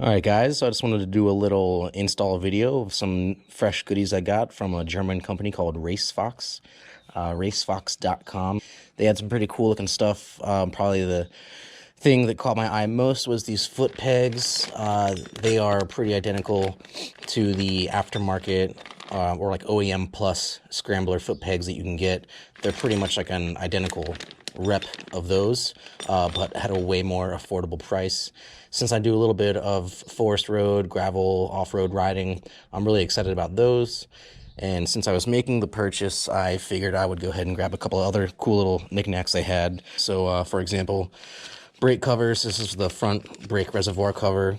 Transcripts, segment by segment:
Alright guys, so I just wanted to do a little install video of some fresh goodies I got from a German company called Racefoxx, Racefoxx.com. They had some pretty cool looking stuff. Probably the thing that caught my eye most was these foot pegs. They are pretty identical to the aftermarket or like OEM plus Scrambler foot pegs that you can get. They're pretty much like an identical rep of those, but at a way more affordable price. Since I do a little bit of forest road, gravel, off-road riding, I'm really excited about those. And since I was making the purchase, I figured I would go ahead and grab a couple of other cool little knickknacks they had. So, for example, brake covers. This is the front brake reservoir cover.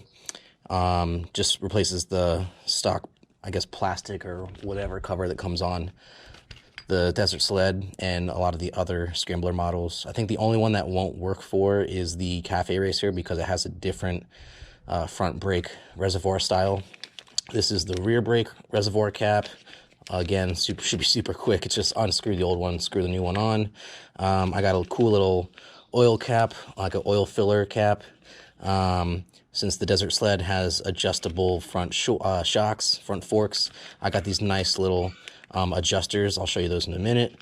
Just replaces the stock, I guess, plastic or whatever cover that comes on the Desert Sled and a lot of the other Scrambler models. I think the only one that won't work for is the Cafe Racer because it has a different front brake reservoir style. This is the rear brake reservoir cap. Again, should be super quick. It's just unscrew the old one, screw the new one on. I got a cool little oil cap, like an oil filler cap. Since the Desert Sled has adjustable front shocks, front forks, I got these nice little adjusters. I'll show you those in a minute.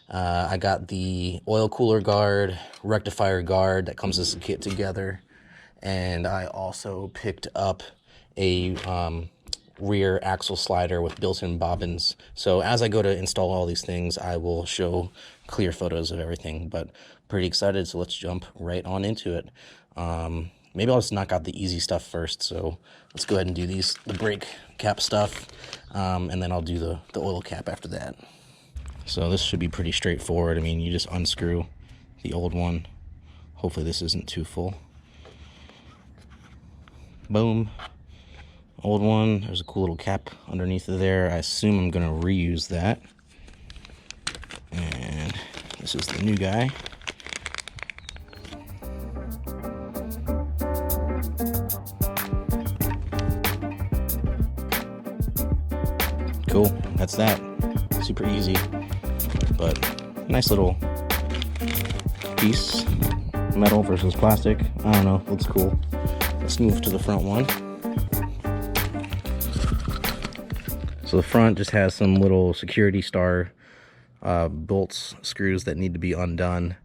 I got the oil cooler guard, rectifier guard that comes as a kit together. And I also picked up a rear axle slider with built-in bobbins. So as I go to install all these things, I will show clear photos of everything, but pretty excited. So let's jump right on into it. Maybe I'll just knock out the easy stuff first. So let's go ahead and do the brake cap stuff. And then I'll do the oil cap after that. So this should be pretty straightforward. I mean, you just unscrew the old one. Hopefully this isn't too full. Boom. Old one. There's a cool little cap underneath of there. I assume I'm gonna reuse that. And this is the new guy. Cool, that's that. Super easy, but nice little piece. Metal versus plastic. I don't know, looks cool. Let's move to the front one. So the front just has some little security star bolts, screws that need to be undone.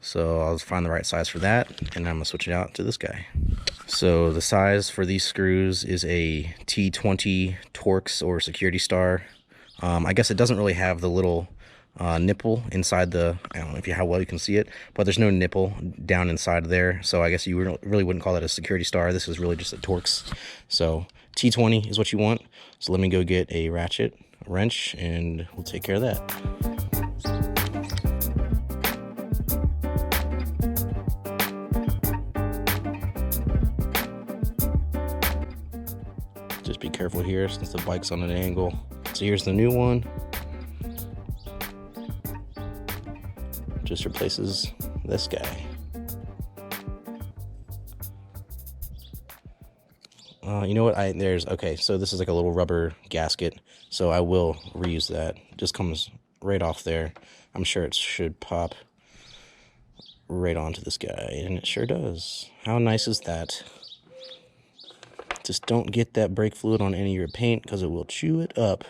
So I'll just find the right size for that, and I'm gonna switch it out to this guy. So the size for these screws is a T20 Torx or security star. I guess it doesn't really have the little nipple inside the, I don't know how well you can see it, but there's no nipple down inside there. So I guess you really wouldn't call that a security star. This is really just a Torx. So T20 is what you want. So let me go get a ratchet, a wrench, and we'll take care of that. Just be careful here since the bike's on an angle. So here's the new one. Just replaces this guy. You know what? Okay, so this is like a little rubber gasket. So I will reuse that. It just comes right off there. I'm sure it should pop right onto this guy, and it sure does. How nice is that? Just don't get that brake fluid on any of your paint because it will chew it up.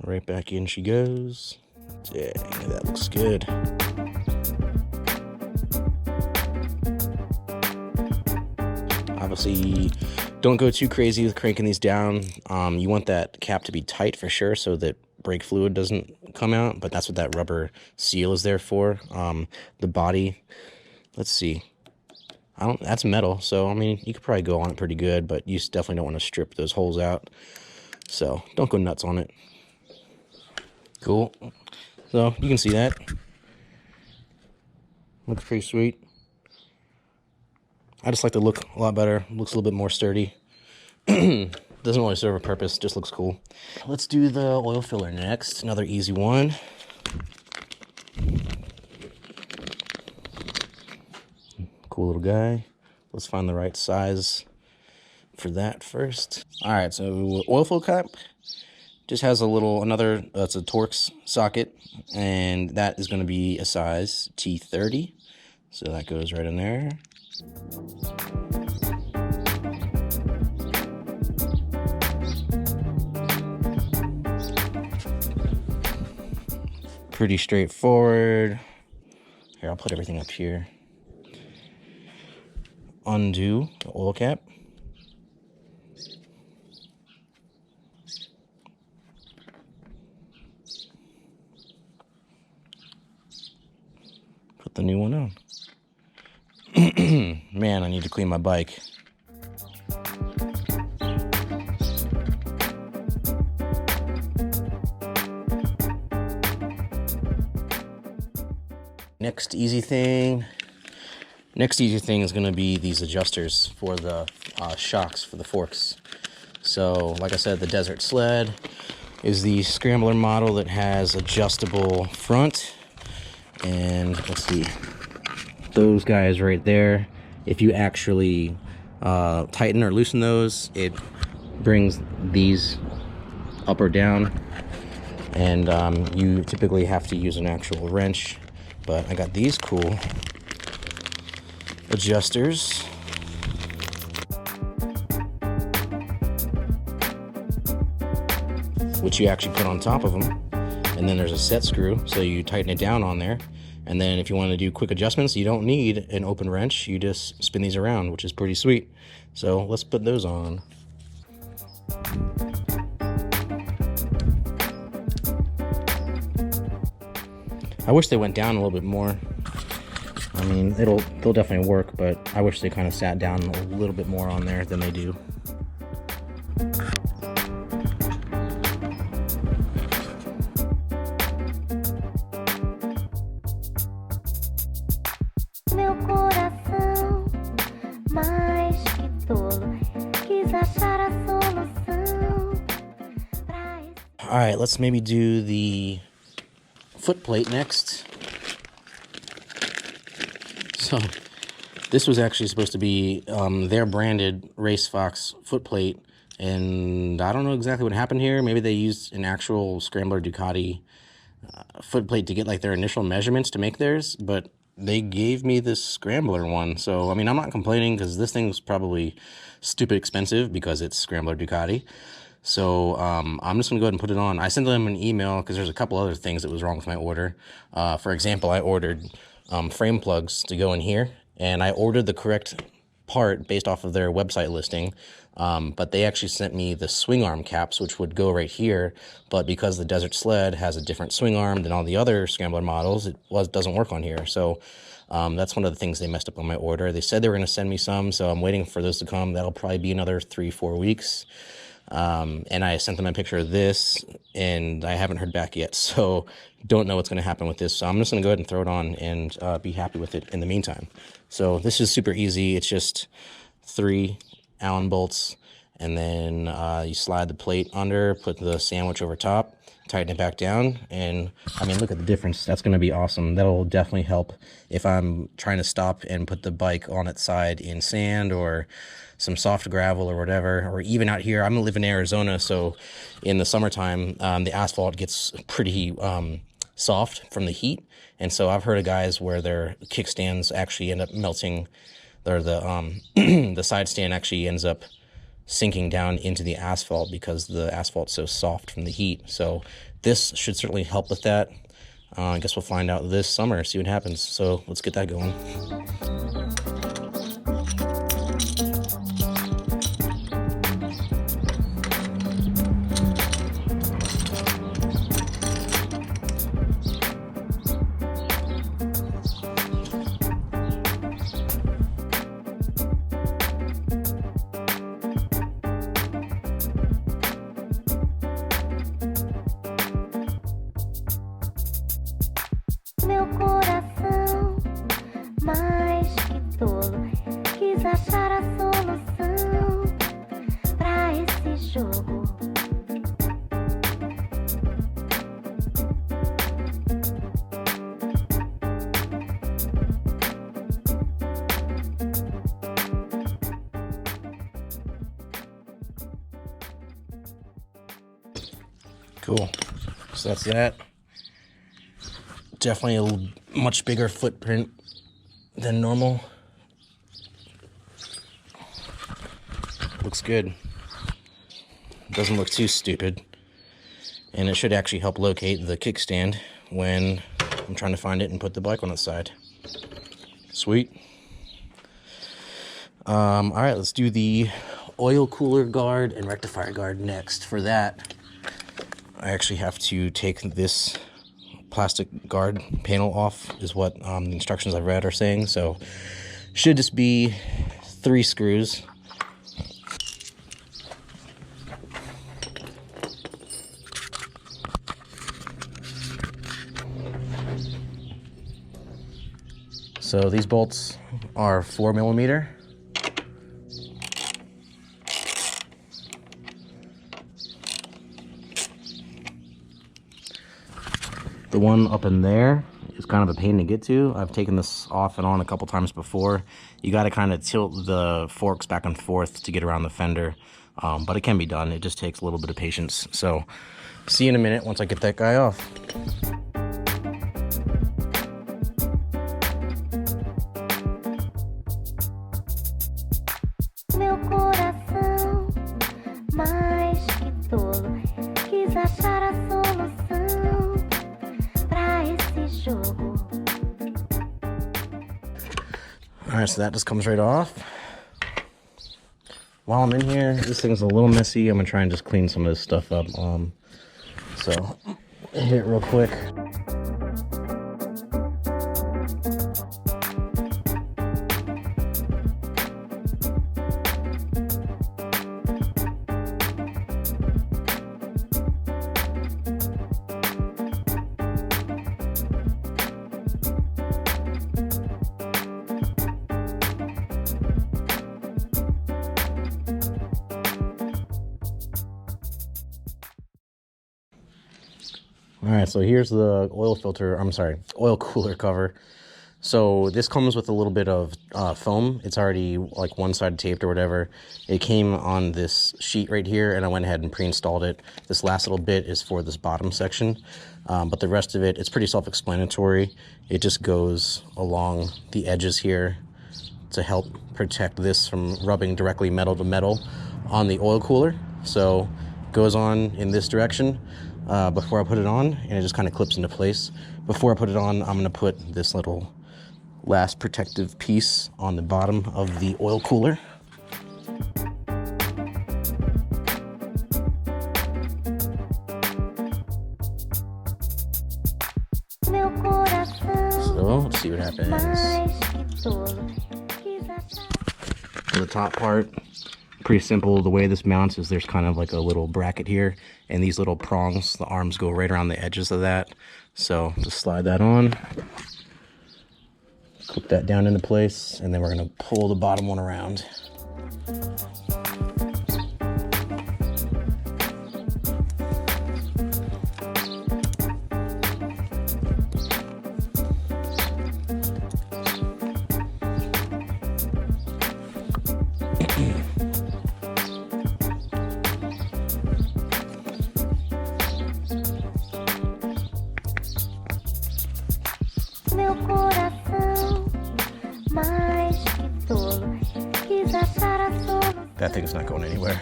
Right back in she goes. Dang, that looks good. Obviously, don't go too crazy with cranking these down. You want that cap to be tight for sure so that brake fluid doesn't come out, but that's what that rubber seal is there for. The body, let's see. That's metal, so I mean, you could probably go on it pretty good, but you definitely don't want to strip those holes out. So don't go nuts on it. Cool. So you can see that. Looks pretty sweet. I just like the look a lot better. Looks a little bit more sturdy. Doesn't really serve a purpose, just looks cool. Let's do the oil filler next. Another easy one. Cool little guy. Let's find the right size for that first. All right, so oil fill cap. just has a little, it's a Torx socket, and that is going to be a size T30. So that goes right in there. Pretty straightforward. Here, I'll put everything up here. Undo the oil cap. Put the new one on. Man, I need to clean my bike. Next easy thing is going to be these adjusters for the shocks for the forks. So, like I said, the Desert Sled is the Scrambler model that has adjustable front. And let's see, those guys right there, if you actually tighten or loosen those, it brings these up or down. And you typically have to use an actual wrench. But I got these cool adjusters. Which you actually put on top of them. And then there's a set screw, so you tighten it down on there. And then if you want to do quick adjustments, you don't need an open wrench. You just spin these around, which is pretty sweet. So let's put those on. I wish they went down a little bit more. I mean, they'll definitely work, but I wish they kind of sat down a little bit more on there than they do. All right, let's maybe do the foot plate next. So this was actually supposed to be their branded Racefoxx foot plate, and I don't know exactly what happened here. Maybe they used an actual Scrambler Ducati foot plate to get like their initial measurements to make theirs, but they gave me this Scrambler one. So I mean, I'm not complaining because this thing was probably stupid expensive because it's Scrambler Ducati. So I'm just going to go ahead and put it on. I sent them an email because there's a couple other things that was wrong with my order. For example, I ordered frame plugs to go in here, and I ordered the correct part based off of their website listing. But they actually sent me the swing arm caps, which would go right here. But because the Desert Sled has a different swing arm than all the other Scrambler models, it doesn't work on here. So that's one of the things they messed up on my order. They said they were going to send me some, so I'm waiting for those to come. That'll probably be another 3-4 weeks. And I sent them a picture of this, and I haven't heard back yet, so don't know what's going to happen with this. So I'm just going to go ahead and throw it on and be happy with it in the meantime. So this is super easy. It's just 3 Allen bolts, and then you slide the plate under, put the sandwich over top, tighten it back down, and I mean, look at the difference. That's going to be awesome. That'll definitely help if I'm trying to stop and put the bike on its side in sand or some soft gravel or whatever, or even out here. I'm living in Arizona, so in the summertime, the asphalt gets pretty soft from the heat, and so I've heard of guys where their kickstands actually end up melting, or the the side stand actually ends up sinking down into the asphalt because the asphalt's so soft from the heat. So this should certainly help with that. I guess we'll find out this summer, see what happens. So let's get that going. Meu coração mais Cool. So that's that. Definitely a much bigger footprint than normal. Looks good. Doesn't look too stupid. And it should actually help locate the kickstand when I'm trying to find it and put the bike on its side. Sweet. All right, let's do the oil cooler guard and rectifier guard next. For that, I actually have to take this plastic guard panel off, is what the instructions I've read are saying. So should just be 3 screws. So these bolts are 4mm. The one up in there is kind of a pain to get to. I've taken this off and on a couple times before. You got to kind of tilt the forks back and forth to get around the fender, but it can be done. It just takes a little bit of patience. So see you in a minute once I get that guy off. Alright, so that just comes right off. While I'm in here, this thing's a little messy. I'm gonna try and just clean some of this stuff up. So hit it real quick. All right, so here's the oil cooler cover. So this comes with a little bit of foam. It's already like one side taped or whatever. It came on this sheet right here, and I went ahead and pre-installed it. This last little bit is for this bottom section, but the rest of it, it's pretty self-explanatory. It just goes along the edges here to help protect this from rubbing directly metal to metal on the oil cooler. So it goes on in this direction before I put it on, and it just kind of clips into place. Before I put it on, I'm going to put this little last protective piece on the bottom of the oil cooler. So let's see what happens. For the top part, pretty simple. The way this mounts is there's kind of like a little bracket here, and these little prongs, the arms go right around the edges of that. So just slide that on, clip that down into place, and then we're going to pull the bottom one around. That thing's not going anywhere.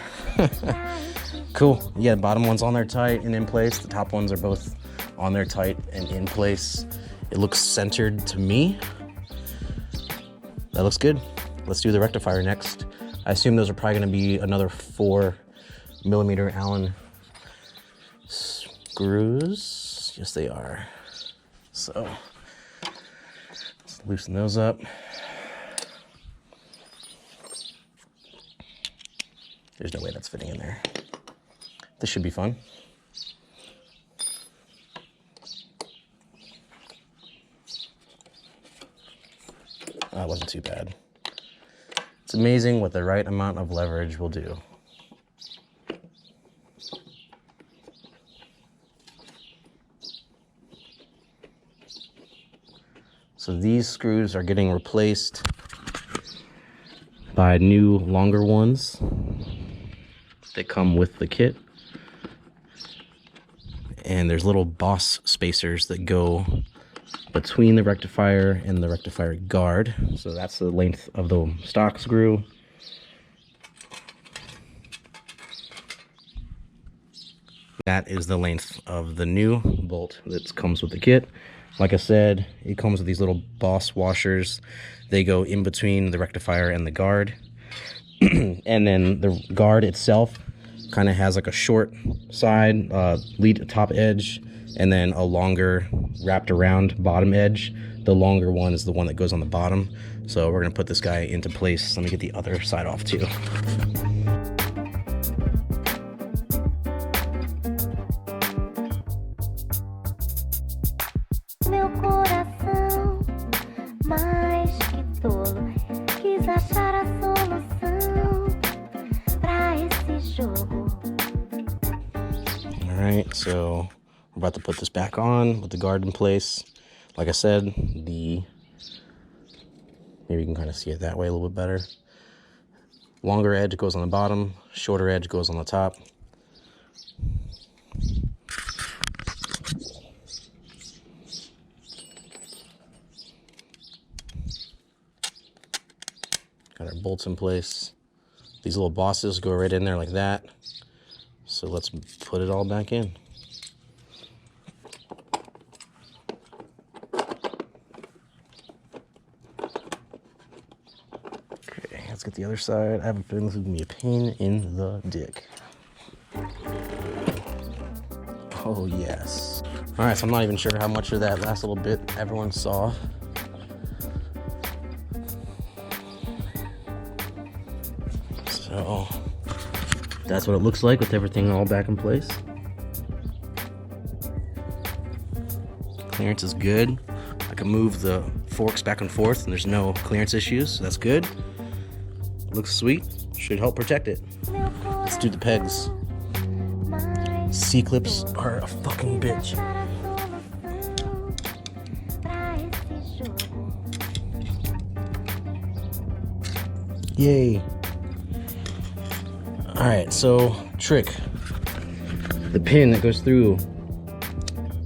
Cool. Yeah, the bottom one's on there tight and in place. The top ones are both on there tight and in place. It looks centered to me. That looks good. Let's do the rectifier next. I assume those are probably going to be another 4mm Allen screws. Yes, they are. So let's loosen those up. There's no way that's fitting in there. This should be fun. That wasn't too bad. It's amazing what the right amount of leverage will do. So these screws are getting replaced by new, longer ones that come with the kit. then there's little boss spacers that go between the rectifier and the rectifier guard. So that's the length of the stock screw. That is the length of the new bolt that comes with the kit. Like I said, it comes with these little boss washers. They go in between the rectifier and the guard. And then the guard itself kind of has like a short side, lead top edge, and then a longer wrapped around bottom edge. The longer one is the one that goes on the bottom. So we're gonna put this guy into place. Let me get the other side off too. Alright, so we're about to put this back on with the guard in place. Like I said, maybe you can kind of see it that way a little bit better. Longer edge goes on the bottom, shorter edge goes on the top. Got our bolts in place. These little bosses go right in there like that. So let's put it all back in. Okay, let's get the other side. I have a feeling this is gonna be a pain in the dick. Oh yes. All right, so I'm not even sure how much of that last little bit everyone saw. So that's what it looks like with everything all back in place. Clearance is good. I can move the forks back and forth and there's no clearance issues, so that's good. Looks sweet, should help protect it. Let's do the pegs. C-clips are a fucking bitch. Yay. Alright, so trick. The pin that goes through,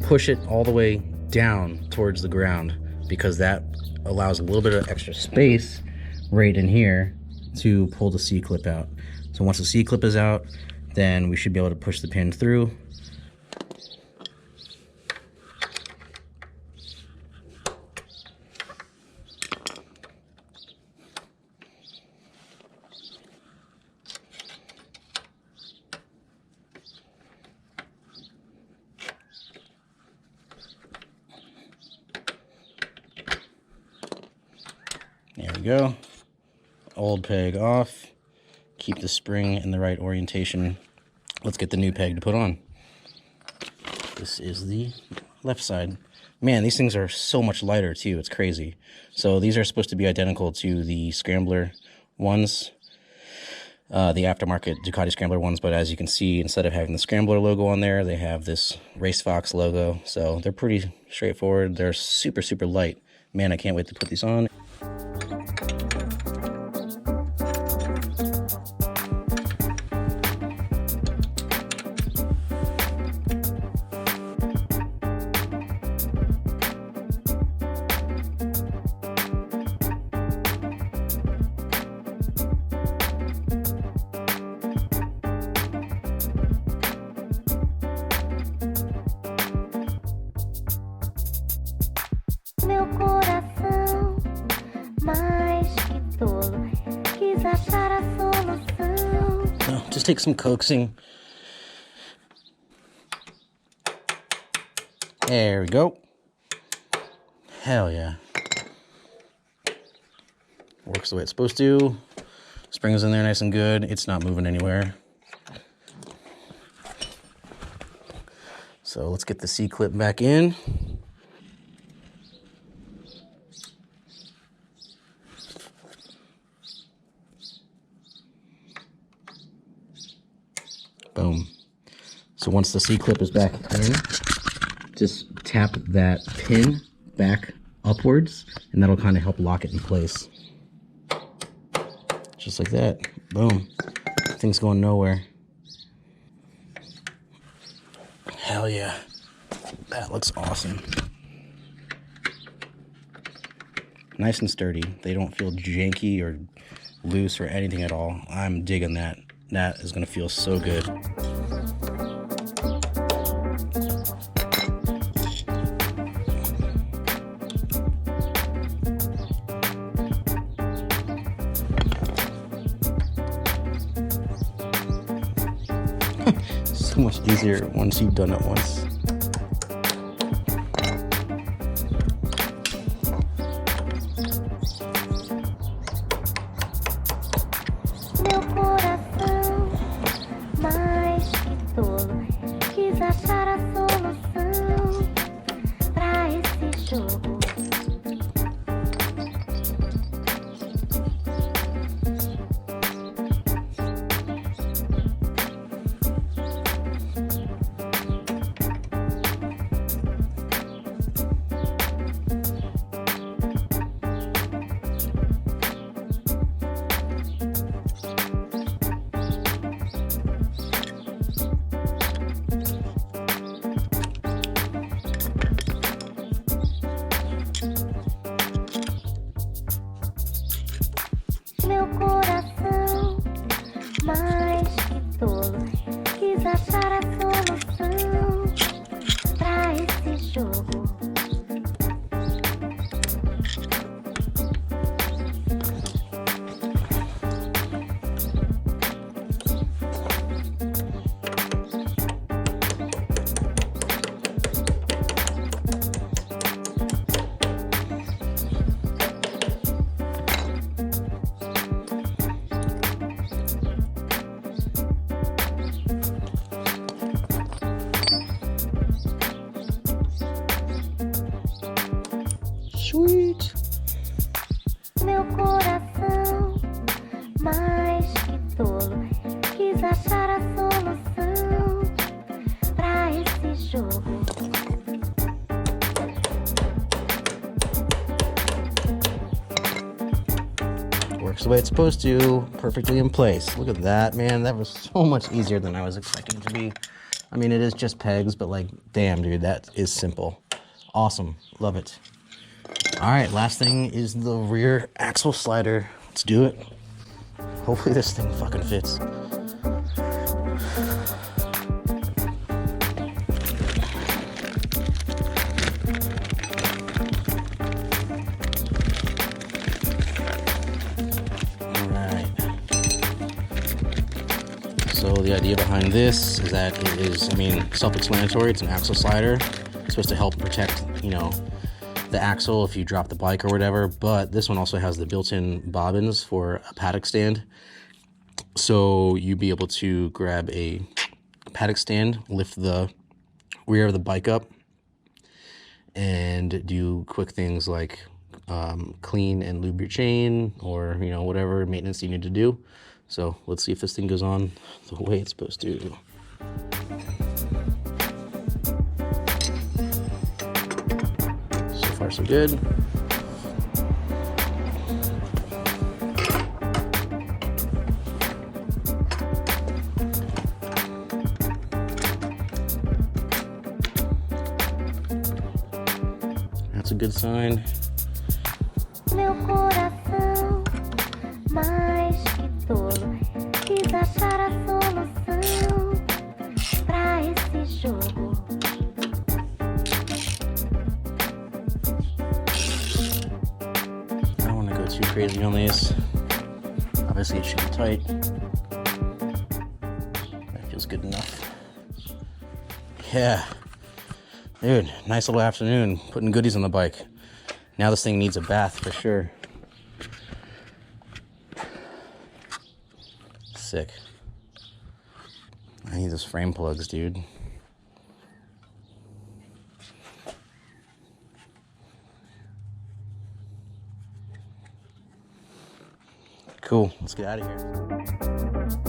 push it all the way down towards the ground because that allows a little bit of extra space right in here to pull the C-clip out. So once the C-clip is out, then we should be able to push the pin through. There we go. Old peg off. Keep the spring in the right orientation. Let's get the new peg to put on. This is the left side. Man, these things are so much lighter too. It's crazy. So these are supposed to be identical to the Scrambler ones, the aftermarket Ducati Scrambler ones. But as you can see, instead of having the Scrambler logo on there, they have this Racefoxx logo. So they're pretty straightforward. They're super, super light. Man, I can't wait to put these on. Meu coração, mais que tolo, quis achar a solução. So just take some coaxing. There we go. Hell yeah. Works the way it's supposed to. Springs in there nice and good. It's not moving anywhere. So let's get the C-clip back in. Boom. So once the C-clip is back in, just tap that pin back upwards, and that'll kind of help lock it in place. Just like that. Boom. Thing's going nowhere. Hell yeah. That looks awesome. Nice and sturdy. They don't feel janky or loose or anything at all. I'm digging that. That is gonna feel so good. So much easier once you've done it once. Meu coração, mais que tolo, quis achar a solução pra esse jogo. Meu coração, mais que tolo, quis achar a solução pra esse jogo. Sweet. Meu coração, mais que tolo, quis achar a solução pra esse jogo. Works the way it's supposed to, perfectly in place. Look at that, man. That was so much easier than I was expecting it to be. I mean, it is just pegs, but like, damn, dude, that is simple. Awesome. Love it. All right, last thing is the rear axle slider. Let's do it. Hopefully this thing fucking fits. So the idea behind this is that it is, I mean, self-explanatory. It's an axle slider. It's supposed to help protect, you know, the axle if you drop the bike or whatever. But this one also has the built-in bobbins for a paddock stand. So you'd be able to grab a paddock stand, lift the rear of the bike up, and do quick things like clean and lube your chain, or, you know, whatever maintenance you need to do. So let's see if this thing goes on the way it's supposed to. So far so good. That's a good sign. Meu coração, mais que tolo, quis achar a solução pra esse jogo. I don't want to go too crazy on these. Obviously it should be tight. That feels good enough. Yeah. Dude, nice little afternoon putting goodies on the bike. Now this thing needs a bath for sure. Sick. I need those frame plugs, dude. Cool, let's get out of here.